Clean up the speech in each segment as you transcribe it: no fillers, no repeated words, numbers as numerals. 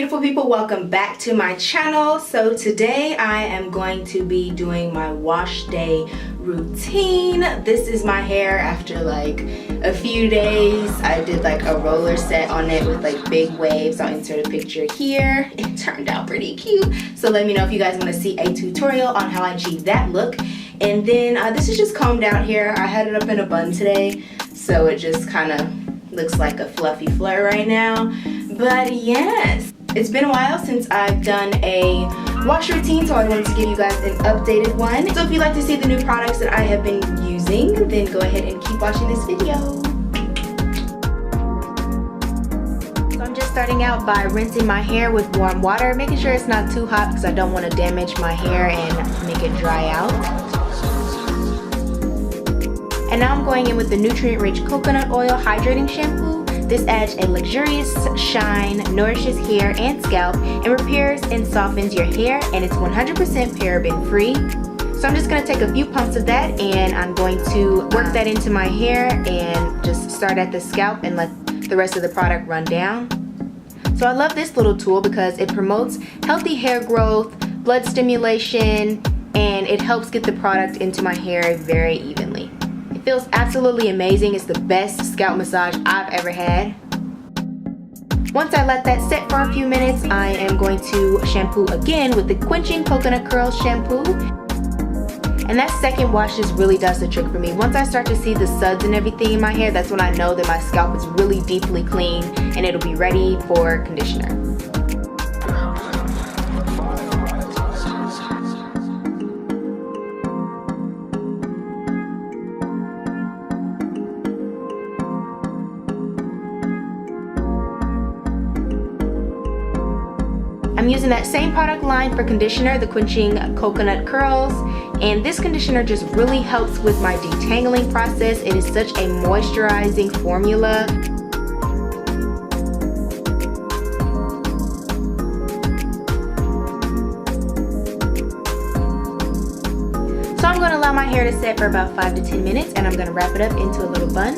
beautiful people, welcome back to my channel. So today I am going to be doing my wash day routine. This is my hair after like a few days. I did like a roller set on it with like big waves. I'll insert a picture here. It turned out pretty cute. So let me know if you guys want to see a tutorial on how I achieve that look. And then this is just combed out here. I had it up in a bun today, so it just kind of looks like a fluffy flare right now. But yes, it's been a while since I've done a wash routine, so I wanted to give you guys an updated one. So if you'd like to see the new products that I have been using, then go ahead and keep watching this video. So I'm just starting out by rinsing my hair with warm water, making sure it's not too hot because I don't want to damage my hair and make it dry out. And now I'm going in with the nutrient-rich coconut oil hydrating shampoo. This adds a luxurious shine, nourishes hair and scalp, and repairs and softens your hair, and it's 100% paraben free. So I'm just going to take a few pumps of that, and I'm going to work that into my hair and just start at the scalp and let the rest of the product run down. So I love this little tool because it promotes healthy hair growth, blood stimulation, and it helps get the product into my hair very evenly. Feels absolutely amazing. It's the best scalp massage I've ever had. Once I let that set for a few minutes, I am going to shampoo again with the Quenching Coconut Curls shampoo. And that second wash just really does the trick for me. Once I start to see the suds and everything in my hair, that's when I know that my scalp is really deeply clean and it'll be ready for conditioner. I'm using that same product line for conditioner, the Quenching Coconut Curls, and this conditioner just really helps with my detangling process. It is such a moisturizing formula. So I'm going to allow my hair to set for about 5 to 10 minutes, and I'm going to wrap it up into a little bun.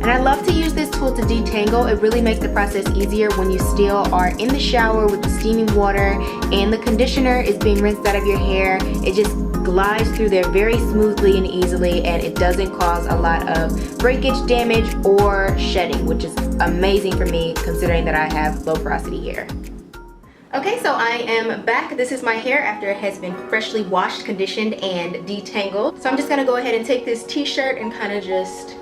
And I love to use this tool to detangle. It really makes the process easier when you still are in the shower with the steaming water and the conditioner is being rinsed out of your hair. It just glides through there very smoothly and easily, and it doesn't cause a lot of breakage, damage, or shedding, which is amazing for me considering that I have low porosity hair. Okay, so I am back. This is my hair after it has been freshly washed, conditioned, and detangled. So I'm just gonna go ahead and take this t-shirt and kind of just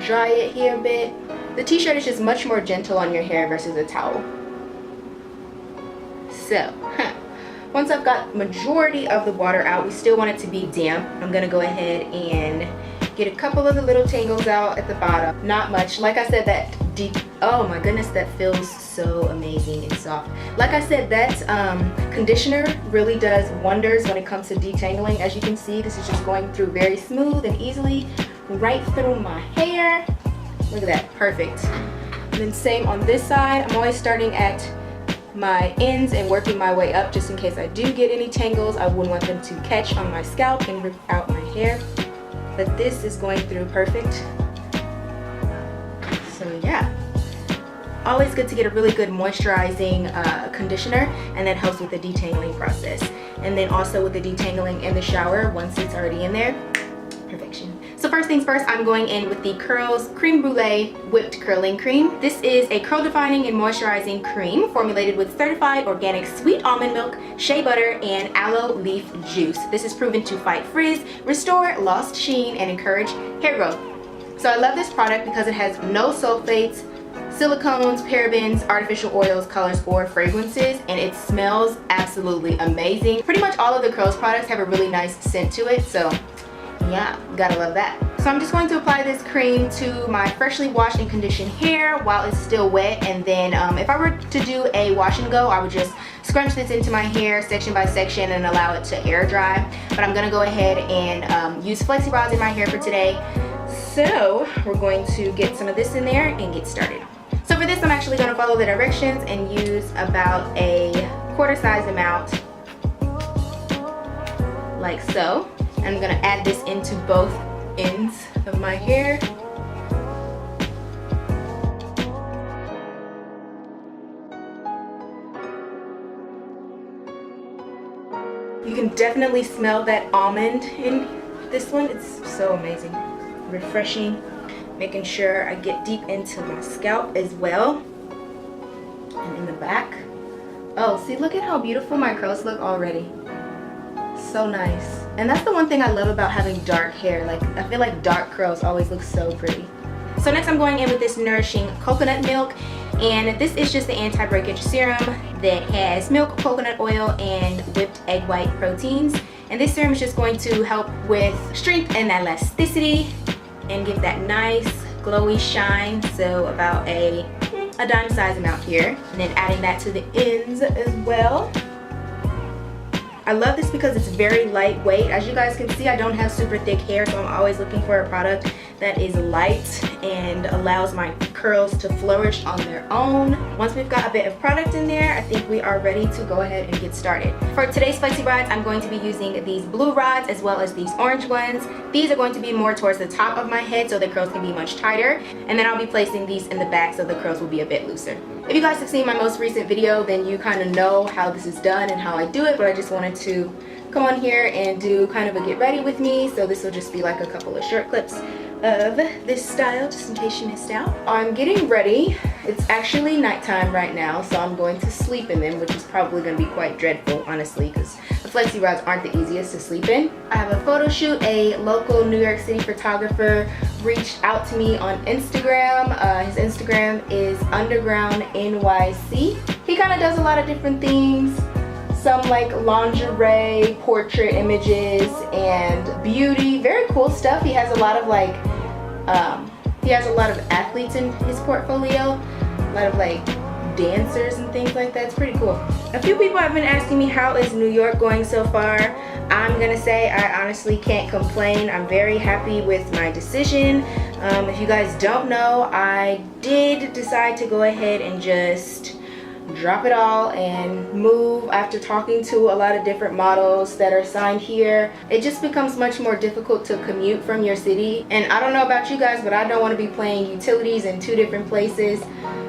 dry it here a bit. The t-shirt is just much more gentle on your hair versus a towel. So, once I've got majority of the water out, we still want it to be damp. I'm gonna go ahead and get a couple of the little tangles out at the bottom. Not much. Like I said, that deep, oh my goodness, that feels so amazing and soft. Like I said, that conditioner really does wonders when it comes to detangling. As you can see, this is just going through very smooth and easily right through my hair. Look at that, perfect. And then same on this side. I'm always starting at my ends and working my way up just in case I do get any tangles. I wouldn't want them to catch on my scalp and rip out my hair. But this is going through perfect. So yeah, always good to get a really good moisturizing conditioner, and that helps with the detangling process. And then also with the detangling in the shower, once it's already in there, perfection. So first things first, I'm going in with the Curls Creme Brulee Whipped Curling Cream. This is a curl defining and moisturizing cream formulated with certified organic sweet almond milk, shea butter, and aloe leaf juice. This is proven to fight frizz, restore lost sheen, and encourage hair growth. So I love this product because it has no sulfates, silicones, parabens, artificial oils, colors, or fragrances, and it smells absolutely amazing. Pretty much all of the Curls products have a really nice scent to it, so yeah, gotta love that. So I'm just going to apply this cream to my freshly washed and conditioned hair while it's still wet, and then if I were to do a wash and go, I would just scrunch this into my hair section by section and allow it to air dry. But I'm gonna go ahead and use flexi rods in my hair for today. So we're going to get some of this in there and get started. So for this, I'm actually gonna follow the directions and use about a quarter size amount, like so. I'm gonna add this into both ends of my hair. You can definitely smell that almond in this one. It's so amazing, refreshing. Making sure I get deep into my scalp as well, and in the back. Oh, see, look at how beautiful my curls look already. So nice. And that's the one thing I love about having dark hair. Like, I feel like dark curls always look so pretty. So next I'm going in with this nourishing coconut milk, and this is just the anti-breakage serum that has milk, coconut oil, and whipped egg white proteins. And this serum is just going to help with strength and elasticity and give that nice glowy shine. So about a dime size amount here, and then adding that to the ends as well. I love this because it's very lightweight. As you guys can see, I don't have super thick hair, so I'm always looking for a product that is light and allows my curls to flourish on their own. Once we've got a bit of product in there, I think we are ready to go ahead and get started. For today's flexi rods, I'm going to be using these blue rods as well as these orange ones. These are going to be more towards the top of my head so the curls can be much tighter, and then I'll be placing these in the back so the curls will be a bit looser. If you guys have seen my most recent video, then you kind of know how this is done and how I do it, but I just wanted to come on here and do kind of a get ready with me. So this will just be like a couple of short clips of this style, just in case you missed out. I'm getting ready. It's actually nighttime right now, so I'm going to sleep in them, which is probably going to be quite dreadful, honestly, because the flexi rods aren't the easiest to sleep in. I have a photo shoot. A local New York City photographer reached out to me on Instagram. His Instagram is Underground NYC. He kind of does a lot of different things. Some like lingerie, portrait images, and beauty. Very cool stuff. He has a lot of like, he has a lot of athletes in his portfolio. A lot of like dancers and things like that. It's pretty cool. A few people have been asking me, how is New York going so far? I'm gonna say I honestly can't complain. I'm very happy with my decision. If you guys don't know, I did decide to go ahead and just drop it all and move after talking to a lot of different models that are signed here. It just becomes much more difficult to commute from your city, and I don't know about you guys, but I don't want to be paying utilities in 2 different places.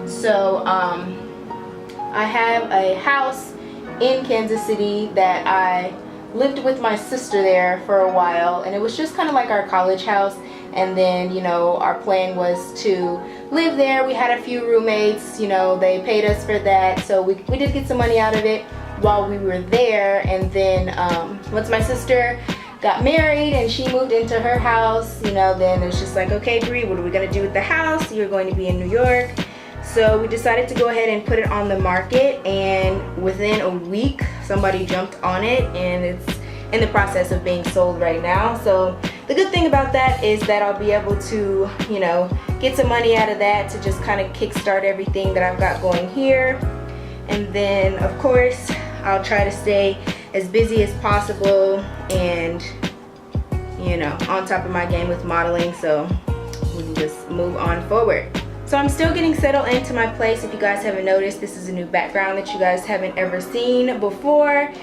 So I have a house in Kansas City that I lived with my sister there for a while, and it was just kind of like our college house. And then, you know, our plan was to live there. We had a few roommates, you know, they paid us for that. So we did get some money out of it while we were there. And then once my sister got married and she moved into her house, you know, then it was just like, okay, Bree, what are we gonna do with the house? You're going to be in New York. So we decided to go ahead and put it on the market, and within a week, somebody jumped on it, and it's in the process of being sold right now. So the good thing about that is that I'll be able to, you know, get some money out of that to just kind of kickstart everything that I've got going here. And then, of course, I'll try to stay as busy as possible and, you know, on top of my game with modeling, so we can just move on forward. So I'm still getting settled into my place. If you guys haven't noticed, this is a new background that you guys haven't ever seen before.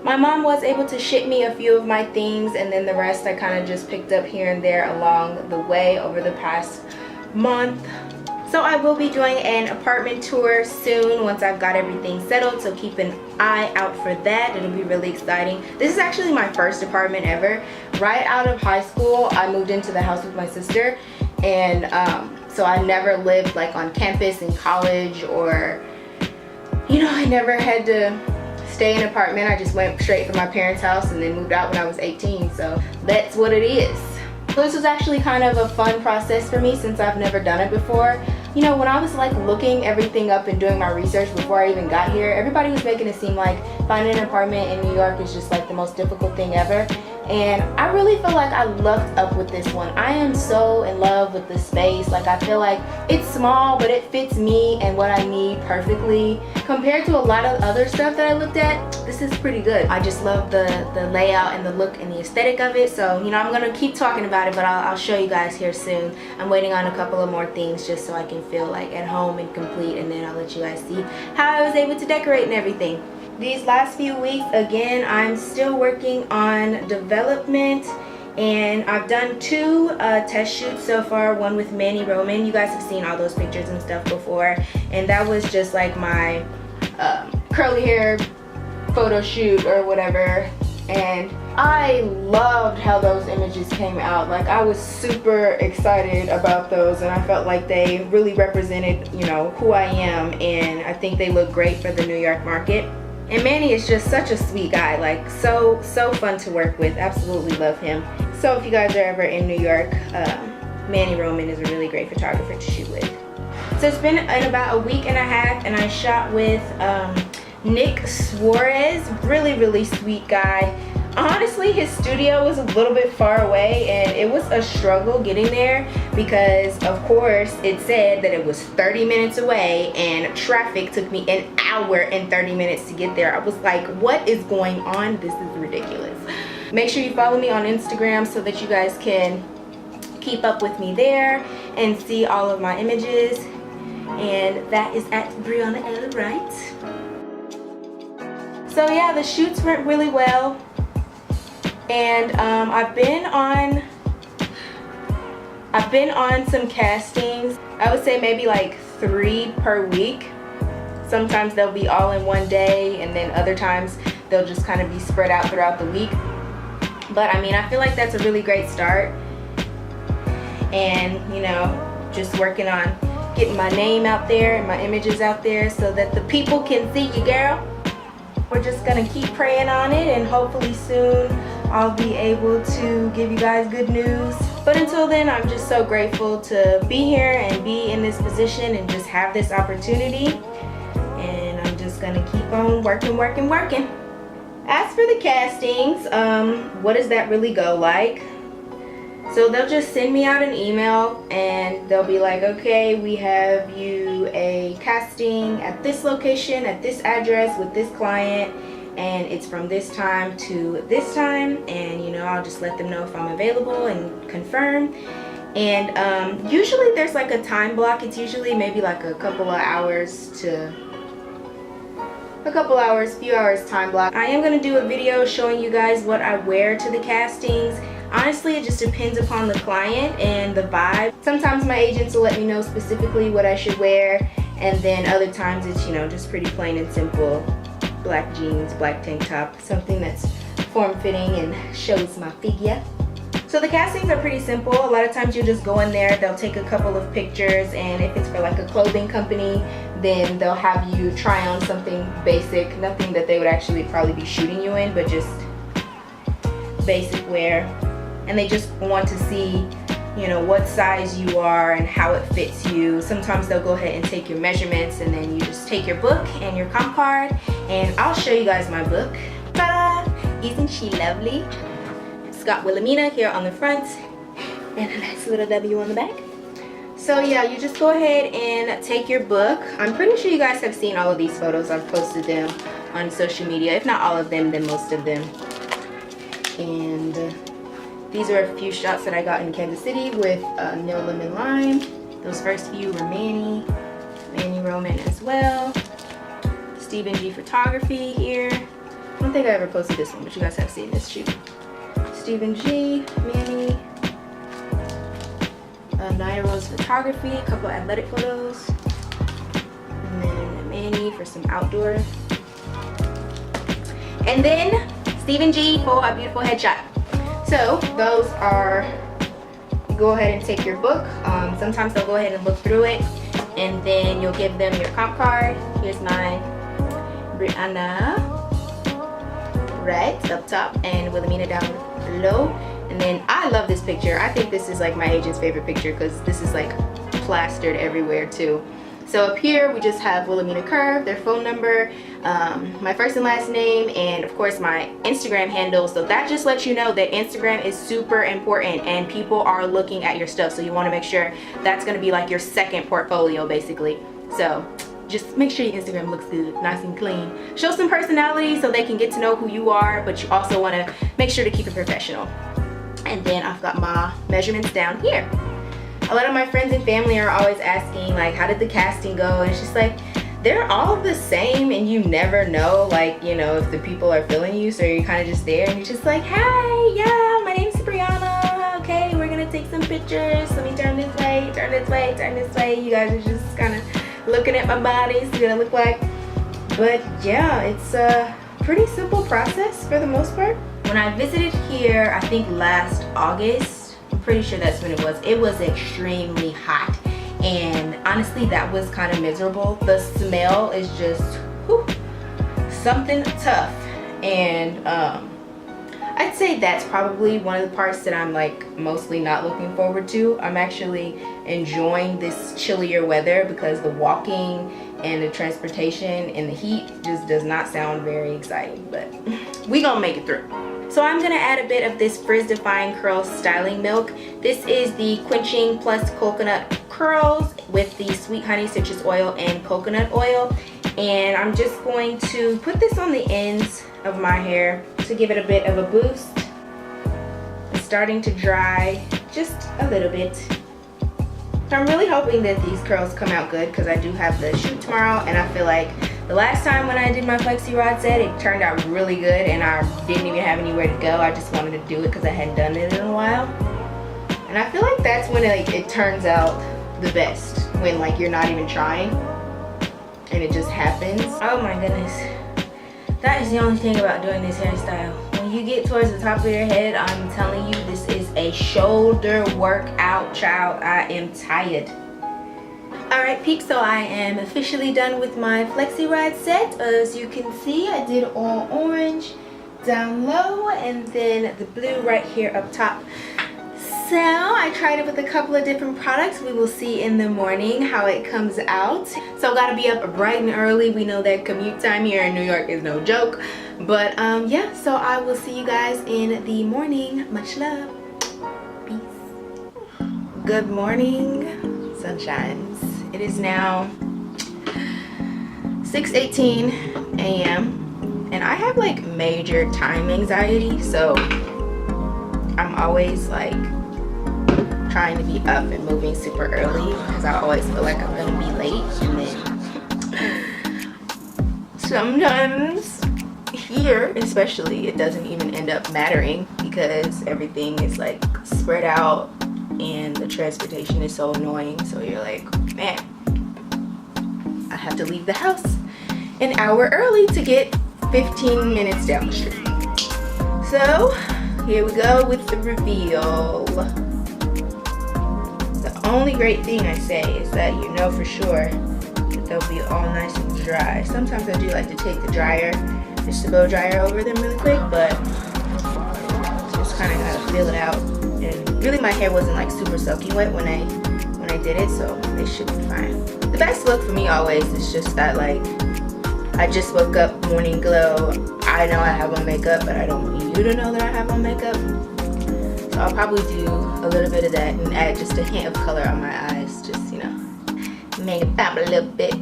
My mom was able to ship me a few of my things, and then the rest I kind of just picked up here and there along the way over the past month. So I will be doing an apartment tour soon once I've got everything settled, so keep an eye out for that. It'll be really exciting. This is actually my first apartment ever. Right out of high school, I moved into the house with my sister, and so I never lived like on campus in college, or, you know, I never had to stay in an apartment. I just went straight from my parents' house and then moved out when I was 18, so that's what it is. So this was actually kind of a fun process for me since I've never done it before. You know, when I was like looking everything up and doing my research before I even got here, everybody was making it seem like finding an apartment in New York is just like the most difficult thing ever. And I really feel like I lucked up with this one. I am so in love with the space. Like, I feel like it's small, but it fits me and what I need perfectly. Compared to a lot of other stuff that I looked at, this is pretty good. I just love the layout and the look and the aesthetic of it. So, you know, I'm gonna keep talking about it, but I'll show you guys here soon. I'm waiting on a couple of more things just so I can feel like at home and complete, and then I'll let you guys see how I was able to decorate and everything. These last few weeks, again, I'm still working on development, and I've done 2 test shoots so far, one with Manny Roman. You guys have seen all those pictures and stuff before, and that was just like my curly hair photo shoot or whatever. and I loved how those images came out. Like, I was super excited about those, and I felt like they really represented, you know, who I am, and I think they look great for the New York market. And Manny is just such a sweet guy, like so fun to work with. Absolutely love him. So if you guys are ever in New York, Manny Roman is a really great photographer to shoot with. So it's been in about a week and a half, and I shot with Nick Suarez, really sweet guy. Honestly, his studio was a little bit far away, and it was a struggle getting there because, of course, it said that it was 30 minutes away, and traffic took me an hour and 30 minutes to get there. I was like, what is going on? This is ridiculous. Make sure you follow me on Instagram so that you guys can keep up with me there and see all of my images. And that is at Brianna L. Wright. So yeah, the shoots went really well. And I've been on some castings. I would say maybe like 3 per week. Sometimes they'll be all in one day, and then other times they'll just kind of be spread out throughout the week. But I mean, I feel like that's a really great start. And you know, just working on getting my name out there and my images out there so that the people can see you, girl. We're just gonna keep praying on it, and hopefully soon I'll be able to give you guys good news. But until then, I'm just so grateful to be here and be in this position and just have this opportunity. And I'm just gonna keep on working. As for the castings, what does that really go like? So they'll just send me out an email, and they'll be like, okay, we have you a casting at this location, at this address, with this client, and it's from this time to this time. And you know, I'll just let them know if I'm available and confirm. And usually there's like a time block. It's usually maybe like a couple of hours to few hours time block. I am going to do a video showing you guys what I wear to the castings. Honestly, it just depends upon the client and the vibe. Sometimes my agents will let me know specifically what I should wear, and then other times it's, you know, just pretty plain and simple. Black jeans, black tank top, something that's form-fitting and shows my figure. So the castings are pretty simple. A lot of times you just go in there, they'll take a couple of pictures, and if it's for like a clothing company, then they'll have you try on something basic, nothing that they would actually probably be shooting you in, but just basic wear. And they just want to see, you know, what size you are and how it fits you. Sometimes they'll go ahead and take your measurements, and then you just take your book and your comp card, and I'll show you guys my book. Ta-da! Isn't she lovely? It's got Wilhelmina here on the front and a nice little W on the back. So yeah, you just go ahead and take your book. I'm pretty sure you guys have seen all of these photos. I've posted them on social media. If not all of them, then most of them. And these are a few shots that I got in Kansas City with Neil Lemon Lime. Those first few were Manny Roman as well. Stephen G Photography here. I don't think I ever posted this one, but you guys have seen this shoot. Stephen G, Manny, Naya Rose Photography, a couple of athletic photos, and then Manny for some outdoor. And then Stephen G for a beautiful headshot. So those are, you go ahead and take your book. Sometimes they'll go ahead and look through it, and then you'll give them your comp card. Here's mine, Brianna, right up top, and Wilhelmina down below. And then I love this picture. I think this is like my agent's favorite picture because this is like plastered everywhere too. So up here we just have Wilhelmina Curve, their phone number, my first and last name, and of course my Instagram handle. So that just lets you know that Instagram is super important and people are looking at your stuff. So you want to make sure that's going to be like your second portfolio basically. So just make sure your Instagram looks good, nice and clean. Show some personality so they can get to know who you are, but you also want to make sure to keep it professional. And then I've got my measurements down here. A lot of my friends and family are always asking, like, how did the casting go? And it's just like, they're all the same, and you never know, like, you know, if the people are feeling you. So you're kind of just there, and you're just like, hey, yeah, my name's Brianna. Okay, we're gonna take some pictures. Let me turn this way, turn this way, turn this way. You guys are just kind of looking at my body, see what I look like. But yeah, it's a pretty simple process for the most part. When I visited here, I think last August, I'm pretty sure that's when it was extremely hot. And honestly, that was kind of miserable. The smell is just whew, something tough. And I'd say that's probably one of the parts that I'm like mostly not looking forward to. I'm actually enjoying this chillier weather because the walking and the transportation and the heat just does not sound very exciting, but we gonna make it through. So I'm gonna add a bit of this Frizz Defying Curls Styling Milk. This is the Quenching Plus Coconut Curls with the Sweet Honey Citrus Oil and Coconut Oil. And I'm just going to put this on the ends of my hair to give it a bit of a boost. It's starting to dry just a little bit. So I'm really hoping that these curls come out good because I do have the shoot tomorrow, and I feel like the last time when I did my Flexi Rod set, it turned out really good and I didn't even have anywhere to go. I just wanted to do it because I hadn't done it in a while. And I feel like that's when it turns out the best, when like you're not even trying and it just happens. Oh my goodness. That is the only thing about doing this hairstyle. When you get towards the top of your head, I'm telling you, this is a shoulder workout, child. I am tired. Alright peeps, so I am officially done with my Flexi Rod set. As you can see, I did all orange down low and then the blue right here up top. So I tried it with a couple of different products. We will see in the morning how it comes out. So gotta be up bright and early. We know that commute time here in New York is no joke. But yeah, so I will see you guys in the morning. Much love. Peace. Good morning, sunshines. It is now 6:18 a.m. and I have like major time anxiety, so I'm always like trying to be up and moving super early because I always feel like I'm gonna be late, and then sometimes here especially it doesn't even end up mattering because everything is like spread out and the transportation is so annoying. So you're like, man, I have to leave the house an hour early to get 15 minutes down the street. So here we go with the reveal. The only great thing I say is that you know for sure that they'll be all nice and dry. Sometimes I do like to take the dryer, just the blow dryer over them really quick, but just kind of gotta feel it out. And really my hair wasn't like super soaking wet when I did it, so they should be fine. The best look for me always is just that like I just woke up, morning glow. I know I have on makeup, but I don't want you to know that I have on makeup. So I'll probably do a little bit of that and add just a hint of color on my eyes, just, you know, make it pop a little bit.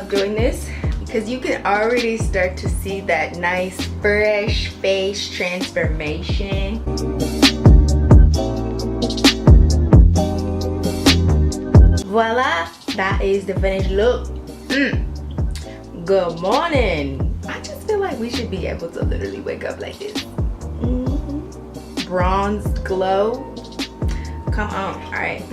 Doing this because you can already start to see that nice fresh face transformation. Voila, that is the finished look. Good morning. I just feel like we should be able to literally wake up like this. Bronzed glow. Come on. All right.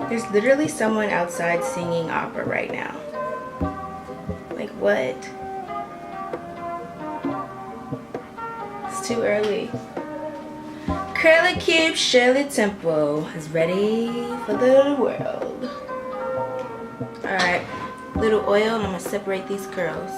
There's literally someone outside singing opera right now. Like what? It's too early. Curly Cube Shirley Temple is ready for the world. Alright, little oil and I'm gonna separate these curls.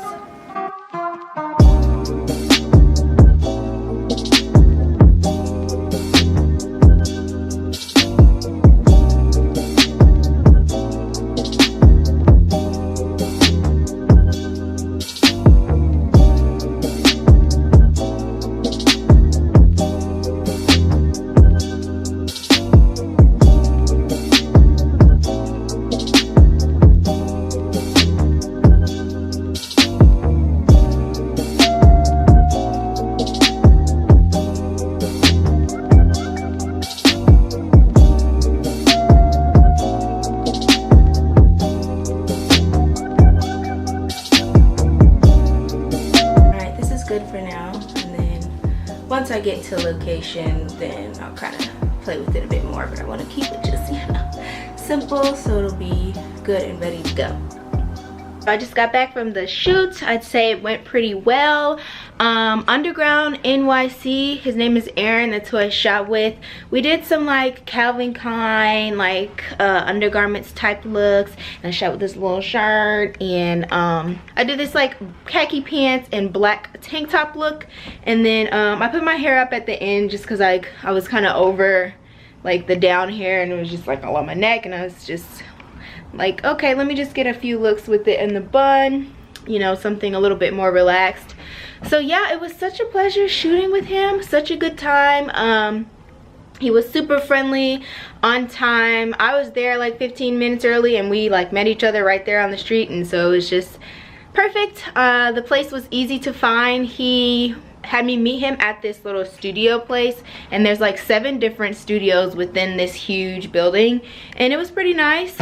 get to location, then I'll kind of play with it a bit more, but I want to keep it just, you know, simple so it'll be good and ready to go. I just got back from the shoot. I'd say it went pretty well. Underground NYC, his name is Aaron, that's who I shot with. We did some like Calvin Klein, like undergarments type looks, and I shot with this little shirt, and I did this like khaki pants and black tank top look, and then I put my hair up at the end just because I was kind of over like the down hair, and it was just like all on my neck, and I was just like, okay, let me just get a few looks with it in the bun, you know, something a little bit more relaxed. So yeah, it was such a pleasure shooting with him, such a good time. He was super friendly, on time. I was there like 15 minutes early, and we like met each other right there on the street, and so it was just perfect. The place was easy to find. He had me meet him at this little studio place, and there's like 7 different studios within this huge building, and it was pretty nice.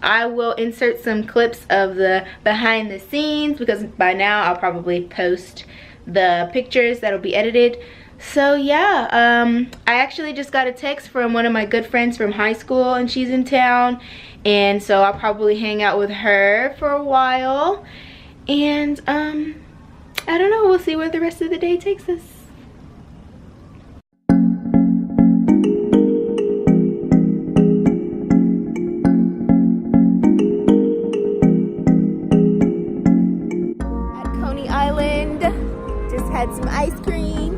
I will insert some clips of the behind the scenes, because by now I'll probably post the pictures that'll be edited. So yeah, I actually just got a text from one of my good friends from high school, and she's in town, and so I'll probably hang out with her for a while, and I don't know, we'll see where the rest of the day takes us. At Coney Island, just had some ice cream.